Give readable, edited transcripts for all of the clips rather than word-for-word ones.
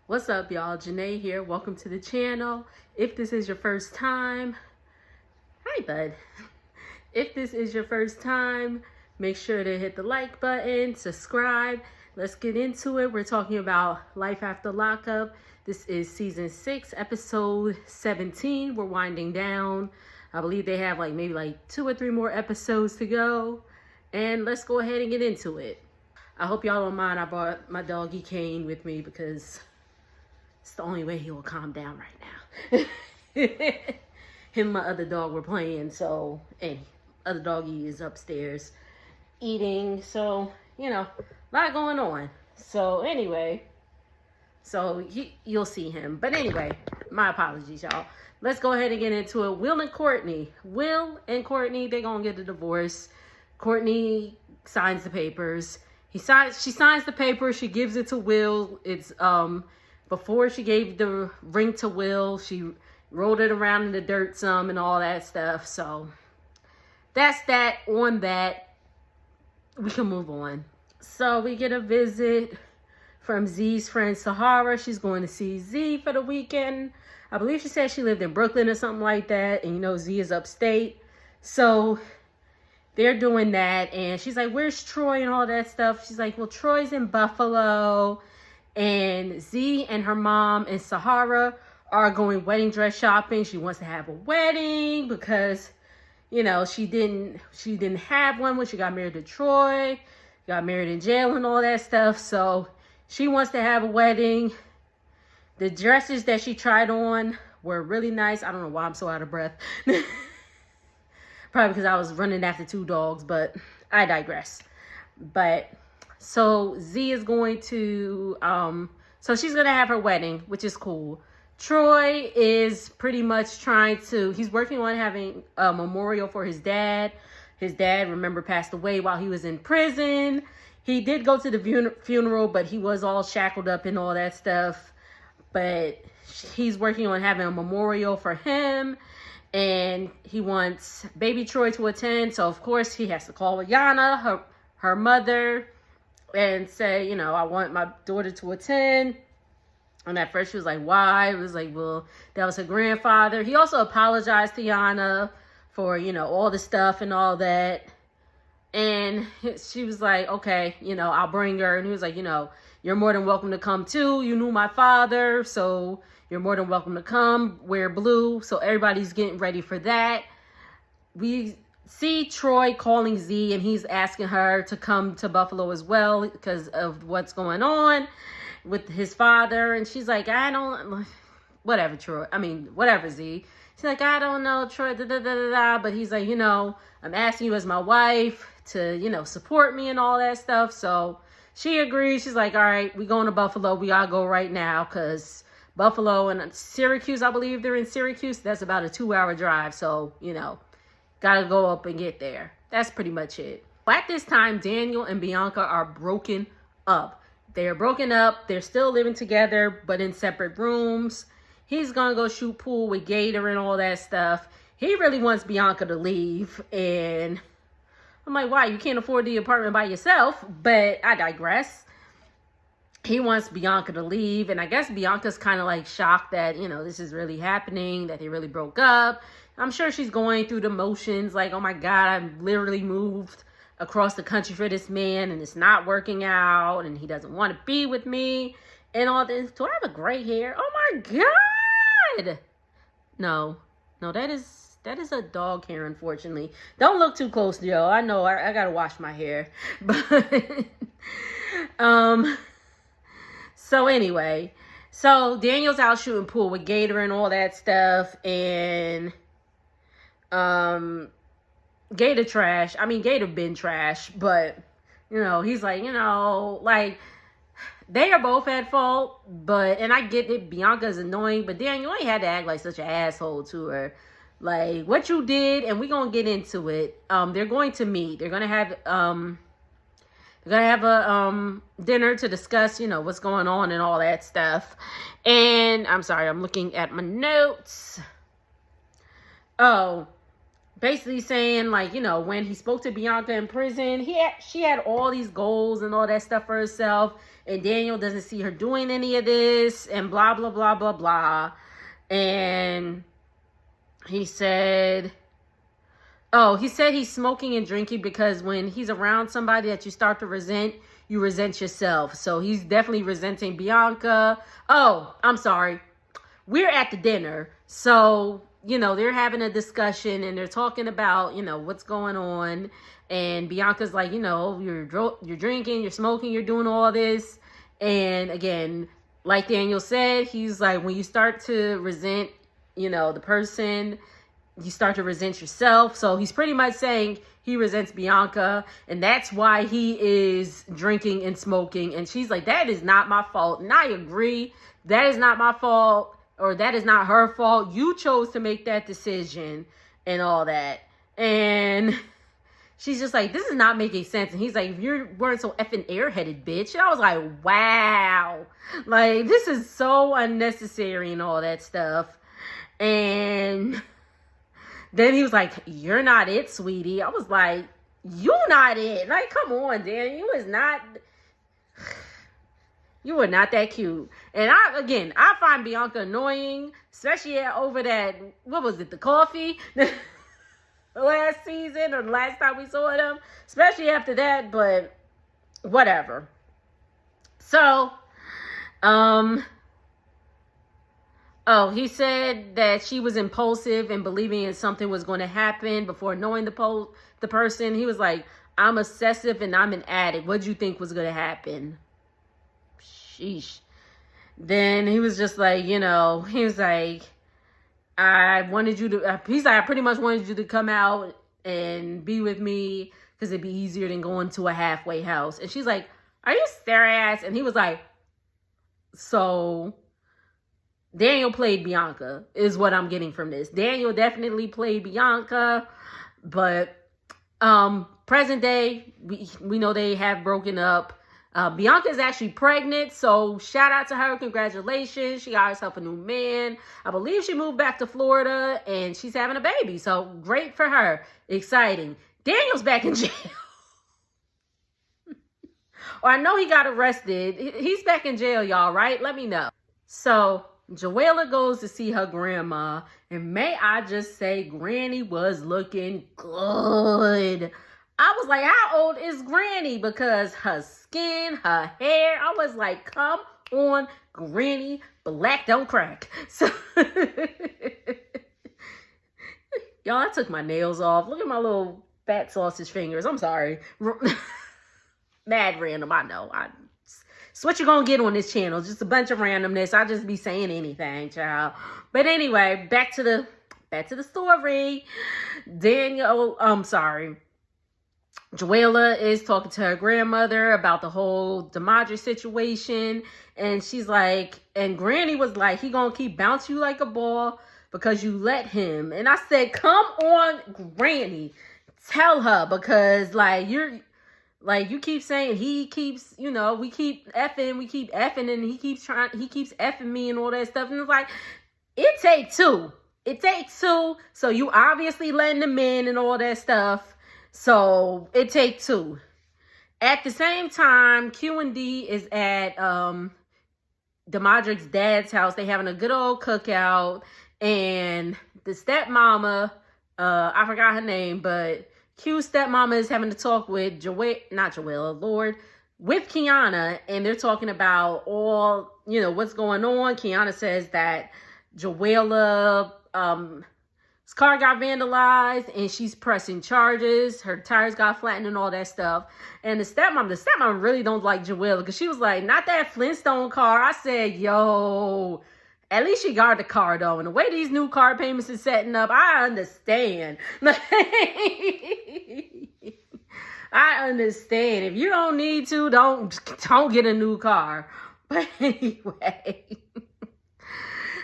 What's up, y'all? Janae here. Welcome to the channel. If this is your first time, hi, bud. If this is your first time, make sure to hit the like button, subscribe. Let's get into it. We're talking about Life After Lockup. This is season 6, episode 17. We're winding down. I believe they have maybe 2 or 3 more episodes to go. And let's go ahead and get into it. I hope y'all don't mind I brought my doggy Kane with me because it's the only way he will calm down right now. Him and my other dog were playing, and other doggy is upstairs eating, so, a lot going on. So, anyway, you'll see him. But anyway, my apologies, y'all. Let's go ahead and get into it. Will and Courtney, they're going to get a divorce. Courtney signs the papers. She signs the paper. She gives it to Will. It's, before she gave the ring to Will, she rolled it around in the dirt some and all that stuff. So that's that on that. We can move on. So we get a visit from Z's friend Sahara. She's going to see Z for the weekend. I believe she said she lived in Brooklyn or something like that. And Z is upstate. So they're doing that. And she's like, where's Troy and all that stuff? She's like, well, Troy's in Buffalo. And Z and her mom and Sahara are going wedding dress shopping. She wants to have a wedding because, she didn't have one when she got married to Troy, got married in jail and all that stuff. So she wants to have a wedding. The dresses that she tried on were really nice. I don't know why I'm so out of breath. Probably because I was running after 2 dogs, but I digress. So Z is going to, so she's going to have her wedding, which is cool. Troy is pretty much he's working on having a memorial for his dad. His dad, remember, passed away while he was in prison. He did go to the funeral, but he was all shackled up and all that stuff. But he's working on having a memorial for him. And he wants baby Troy to attend. So, of course, he has to call Yana, her mother, and say, I want my daughter to attend. And at first she was like, why? It was like, well, that was her grandfather. He also apologized to Yana for, all the stuff and all that. And she was like, okay, I'll bring her. And he was like, you're more than welcome to come too. You knew my father, so you're more than welcome to come. Wear blue. So everybody's getting ready for that. We see Troy calling Z, and he's asking her to come to Buffalo as well because of what's going on with his father. And she's like, whatever, Troy. Whatever, Z. She's like, I don't know, Troy, But he's like, I'm asking you as my wife to, support me and all that stuff. So she agrees. She's like, all right, we going to Buffalo. We gotta go right now because Buffalo and Syracuse, I believe they're in Syracuse. That's about a 2-hour drive. So, gotta go up and get there. That's pretty much it. At this time, Daniel and Bianca are broken up. They're broken up. They're still living together, but in separate rooms. He's gonna go shoot pool with Gator and all that stuff. He really wants Bianca to leave. And I'm like, why? You can't afford the apartment by yourself. But I digress. He wants Bianca to leave. And I guess Bianca's kind of shocked that, this is really happening, that they really broke up. I'm sure she's going through the motions like, oh my God, I've literally moved across the country for this man and it's not working out and he doesn't want to be with me and all this. Do I have a gray hair? Oh my God. No, that is a dog hair, unfortunately. Don't look too close, Joe. I know I gotta wash my hair. But, so anyway, so Daniel's out shooting pool with Gator and all that stuff, and Gator trash. Gator been trash, but he's like, they are both at fault, and I get it, Bianca's annoying, but Daniel ain't had to act like such an asshole to her. Like, what you did, and we're gonna get into it. They're going to meet. They're gonna have a dinner to discuss, what's going on and all that stuff. And I'm sorry, I'm looking at my notes. Oh, basically saying, like, when he spoke to Bianca in prison, she had all these goals and all that stuff for herself, and Daniel doesn't see her doing any of this, and blah, blah, blah, blah, blah. And he said he's smoking and drinking because when he's around somebody that you start to resent, you resent yourself. So he's definitely resenting Bianca. Oh, I'm sorry. We're at the dinner. So, they're having a discussion and they're talking about, what's going on. And Bianca's like, you're drinking, you're smoking, you're doing all this. And again, like Daniel said, he's like, when you start to resent, the person, you start to resent yourself. So he's pretty much saying he resents Bianca, and that's why he is drinking and smoking. And she's like, that is not my fault. And I agree. That is not my fault, or that is not her fault. You chose to make that decision and all that. And she's just like, this is not making sense. And he's like, if you weren't so effing airheaded, bitch. And I was like, wow. Like, this is so unnecessary and all that stuff. And then he was like, you're not it, sweetie. I was like, you not it. Like, come on, Dan. You were not that cute. And I find Bianca annoying, especially over that, what was it, the coffee? Last season or the last time we saw them. Especially after that, but whatever. So, he said that she was impulsive and believing that something was going to happen before knowing the person. He was like, I'm obsessive and I'm an addict. What do you think was going to happen? Sheesh. Then he was just like, he was like, I pretty much wanted you to come out and be with me because it'd be easier than going to a halfway house. And she's like, are you serious? And he was like, so Daniel played Bianca is what I'm getting from this. Daniel definitely played Bianca, but present day, we know they have broken up. Bianca is actually pregnant, so shout out to her. Congratulations. She got herself a new man. I believe she moved back to Florida, and she's having a baby, so great for her. Exciting. Daniel's back in jail. Or I know he got arrested. He's back in jail, y'all, right? Let me know. So Joella goes to see her grandma, and may I just say, Granny was looking good. I was like, how old is Granny? Because her skin, her hair, I was like, come on, Granny, black don't crack. So, y'all, I took my nails off. Look at my little fat sausage fingers. I'm sorry. Mad random, I know. It's what you're going to get on this channel. Just a bunch of randomness. I just be saying anything, child. But anyway, back to the story. Joella is talking to her grandmother about the whole Demadre situation. And she's like, and Granny was like, he gonna keep bouncing you like a ball because you let him. And I said, come on, Granny. Tell her, because you keep saying he keeps, we keep effing, and he keeps effing me and all that stuff. And it's like, it takes two. It takes two. So you obviously letting them in and all that stuff. So it takes two. At the same time, Q and D is at Demadre's dad's house. They having a good old cookout, and the stepmama, I forgot her name, but Q's stepmama is having to talk with with Kiana, and they're talking about all, what's going on. Kiana says that Joella's car got vandalized and she's pressing charges. Her tires got flattened and all that stuff. And the stepmom really don't like Joella, because she was like, not that Flintstone car. I said, yo, at least she got the car though. And the way these new car payments is setting up, I understand. I understand. If you don't need to, don't get a new car. But anyway.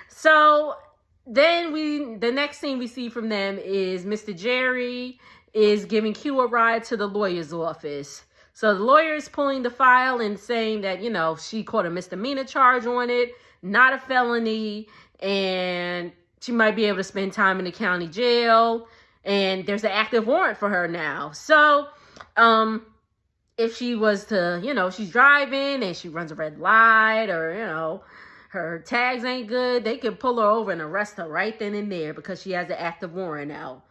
So then the next scene we see from them is Mr. Jerry is giving Q a ride to the lawyer's office. So the lawyer is pulling the file and saying that, she caught a misdemeanor charge on it, not a felony, and she might be able to spend time in the county jail. And there's an active warrant for her now. So, if she was to, she's driving and she runs a red light, or, her tags ain't good, they could pull her over and arrest her right then and there because she has an active warrant out.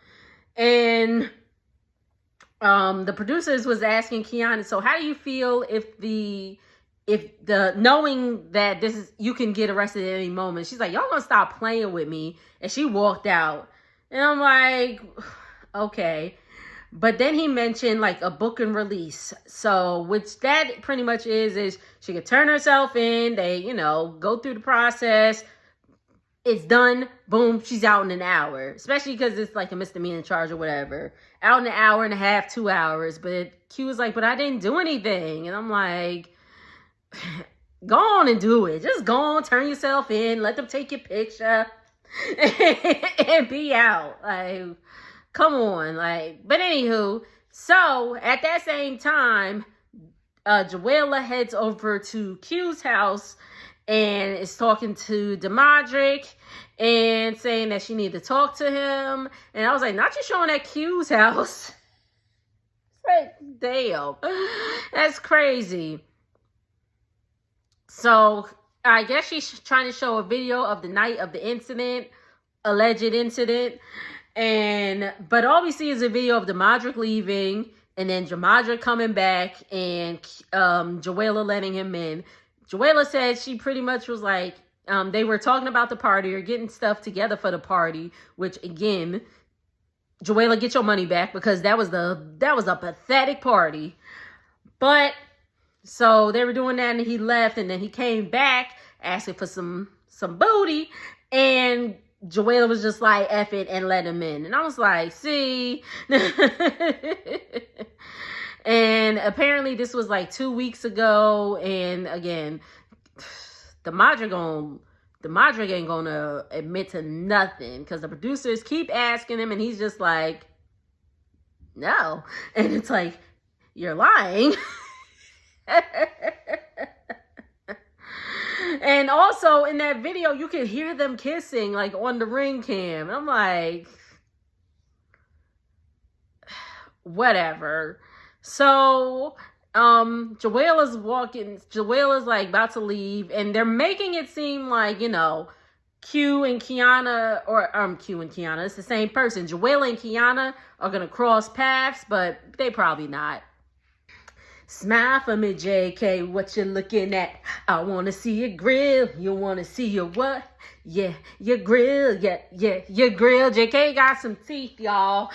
And the producers was asking Kiana, so how do you feel if the knowing that you can get arrested at any moment? She's like, y'all gonna stop playing with me. And she walked out. And I'm like, okay. But then he mentioned like a book and release. So, which that pretty much is she could turn herself in. They, go through the process. It's done. Boom. She's out in an hour. Especially because it's like a misdemeanor charge or whatever. Out in an hour and a half, 2 hours. But Q was like, but I didn't do anything. And I'm like, go on and do it. Just go on, turn yourself in. Let them take your picture. And be out. Like, come on. But anywho, so at that same time, Joella heads over to Q's house and is talking to Demadric and saying that she need to talk to him. And I was like, not you showing at Q's house. Like, damn. That's crazy. So I guess she's trying to show a video of the night of the incident, alleged incident. But all we see is a video of Demadric leaving and then Demadric coming back and Joella letting him in. Joella said she pretty much was like, they were talking about the party or getting stuff together for the party, which again, Joella, get your money back because that was a pathetic party. But so they were doing that and he left and then he came back asking for some booty and Joella was just like, F it and let him in. And I was like, see? And apparently this was like 2 weeks ago. And again, Demadric ain't gonna admit to nothing because the producers keep asking him and he's just like, no. And it's like, you're lying. And also in that video, you can hear them kissing like on the Ring cam. And I'm like, whatever. So, Joella's like about to leave and they're making it seem like, Q and Kiana, it's the same person. Joella and Kiana are going to cross paths, but they probably not. Smile for me, JK, what you looking at? I want to see your grill. You want to see your what? Yeah, your grill. Yeah, your grill. JK got some teeth, y'all.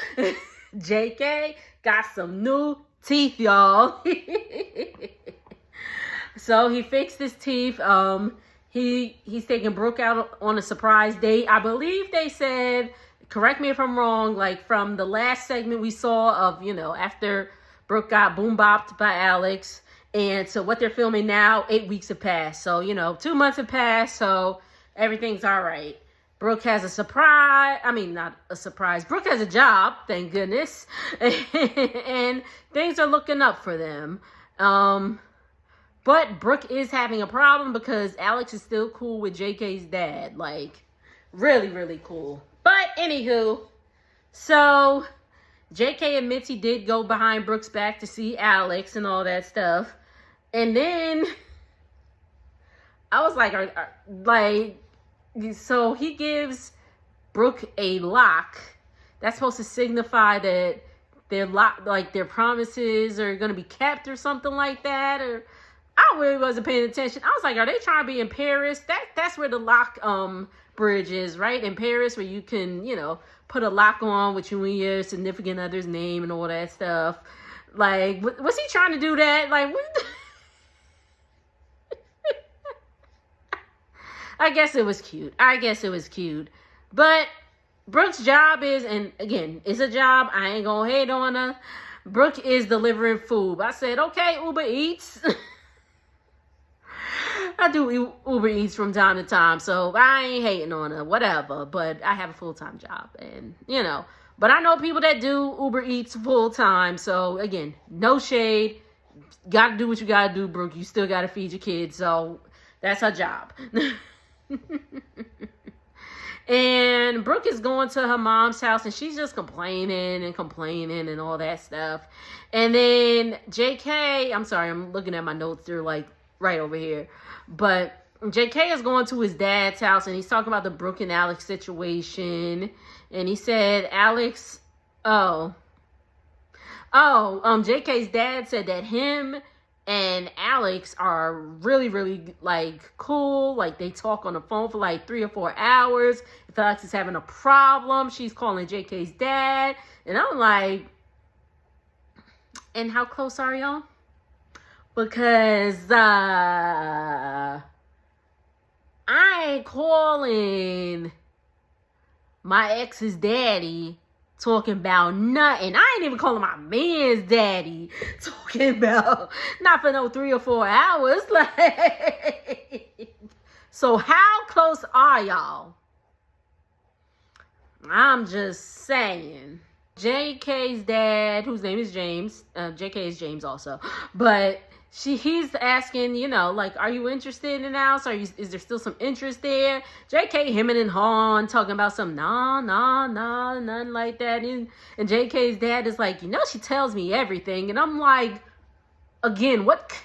JK got some new teeth, y'all. So he fixed his teeth. He's taking Brooke out on a surprise date. I believe they said, correct me if I'm wrong, like from the last segment we saw of, after Brooke got boom bopped by Alex. And so what they're filming now, 8 weeks have passed. So, 2 months have passed. So everything's all right. Brooke has a surprise. I mean, not a surprise. Brooke has a job, thank goodness. And things are looking up for them. But Brooke is having a problem because Alex is still cool with JK's dad. Like, really, really cool. But anywho, so JK admits he did go behind Brooke's back to see Alex and all that stuff. And then I was like, so he gives Brooke a lock. That's supposed to signify that their promises are going to be kept or something like that. Or I really wasn't paying attention. I was like, are they trying to be in Paris? That's where the lock bridge is, right? In Paris, where you can, put a lock on with you and your significant other's name and all that stuff. Like, was he trying to do that? Like, what? I guess it was cute. But Brooke's job is, and again, it's a job. I ain't gonna hate on her. Brooke is delivering food. I said, okay, Uber Eats. I do Uber Eats from time to time, so I ain't hating on her, whatever. But I have a full-time job, and, But I know people that do Uber Eats full-time, so, again, no shade. Gotta do what you gotta do, Brooke. You still gotta feed your kids, so that's her job. And Brooke is going to her mom's house and she's just complaining and all that stuff. And then JK, I'm sorry, I'm looking at my notes. They're like right over here. But JK is going to his dad's house and he's talking about the Brooke and Alex situation. And he said, Alex, JK's dad said that him and Alex are really, really, like, cool. Like, they talk on the phone for, like, 3 or 4 hours. If Alex is having a problem, she's calling JK's dad. And I'm like, and how close are y'all? Because, I ain't calling my ex's daddy talking about nothing. I ain't even calling my man's daddy talking about not for no 3 or 4 hours. Like, so how close are y'all? I'm just saying. JK's dad, whose name is James, JK is James also, but he's asking, you know, like, are you interested in Alice? Is there still some interest there? JK hemming and hawing, talking about some nothing like that. And JK's dad is like, you know, she tells me everything. And I'm like, again, what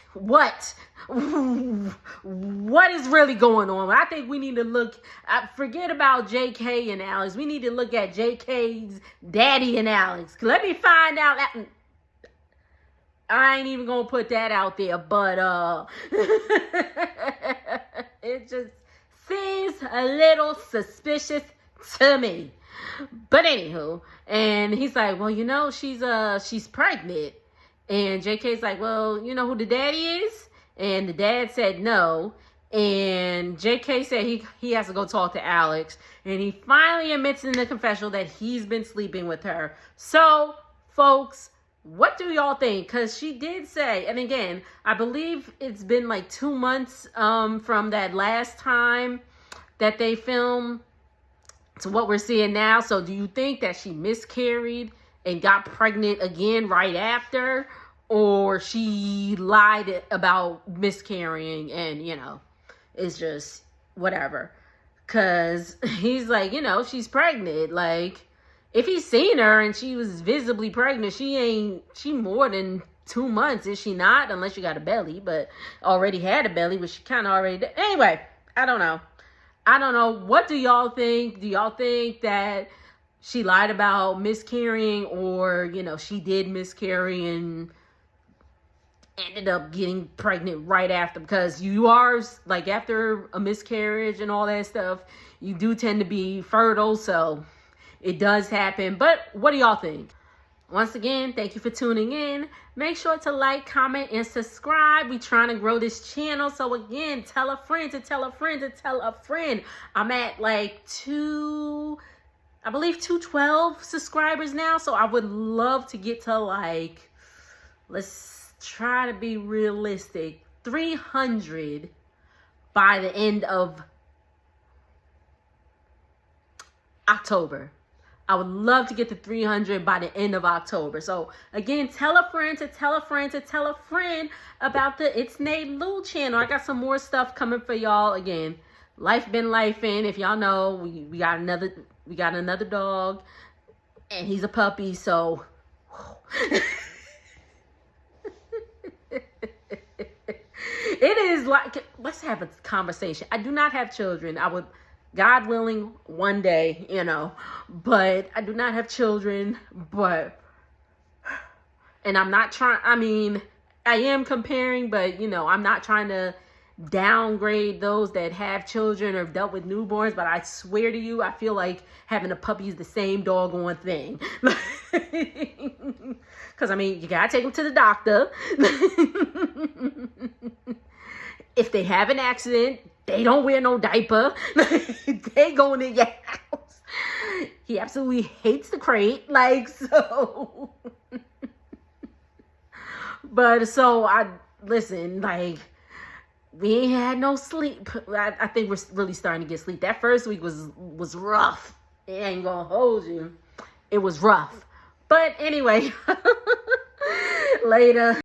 is really going on? I think we need to look, forget about JK and Alex. We need to look at JK's daddy and Alex. Let me find out. I ain't even gonna put that out there, but it just seems a little suspicious to me. But anywho, and he's like, well, you know, she's pregnant. And JK's like, well, you know who the daddy is? And the dad said no. And JK said he has to go talk to Alex. And he finally admits in the confessional that he's been sleeping with her. So, folks, what do y'all think? Because she did say, and again, I believe it's been like 2 months from that last time that they filmed to what we're seeing now. So do you think that she miscarried and got pregnant again right after? Or she lied about miscarrying and, you know, it's just whatever. Because he's like, you know, she's pregnant. Like, if he's seen her and she was visibly pregnant, she more than 2 months, is she not? Unless you got a belly, but already had a belly, which she kind of already did. Anyway, I don't know. What do y'all think? Do y'all think that she lied about miscarrying, or, you know, she did miscarry and ended up getting pregnant right after? Because you are, like, after a miscarriage and all that stuff, you do tend to be fertile, so it does happen. But what do y'all think? Once again, thank you for tuning in. Make sure to like, comment, and subscribe. We trying to grow this channel. So again, tell a friend to tell a friend to tell a friend. I'm at like 212 subscribers now. So I would love to get to, like, let's try to be realistic, 300 by the end of October. I would love to get to 300 by the end of October. So again, tell a friend to tell a friend to tell a friend about the It's Nate Lou channel. I got some more stuff coming for y'all. Again, life been lifing. If y'all know, we got another dog, and he's a puppy. So it is like, let's have a conversation. I do not have children. I would, God willing, one day, you know, but I do not have children. But, and I'm not trying, I mean, I am comparing, but, you know, I'm not trying to downgrade those that have children or have dealt with newborns. But I swear to you, I feel like having a puppy is the same doggone thing. Because, I mean, you gotta take them to the doctor. If they have an accident, they don't wear no diaper. They going in your house. He absolutely hates the crate. Like, so. But so listen, like, we ain't had no sleep. I think we're really starting to get sleep. That first week was rough. It ain't gonna hold you. It was rough. But anyway, later.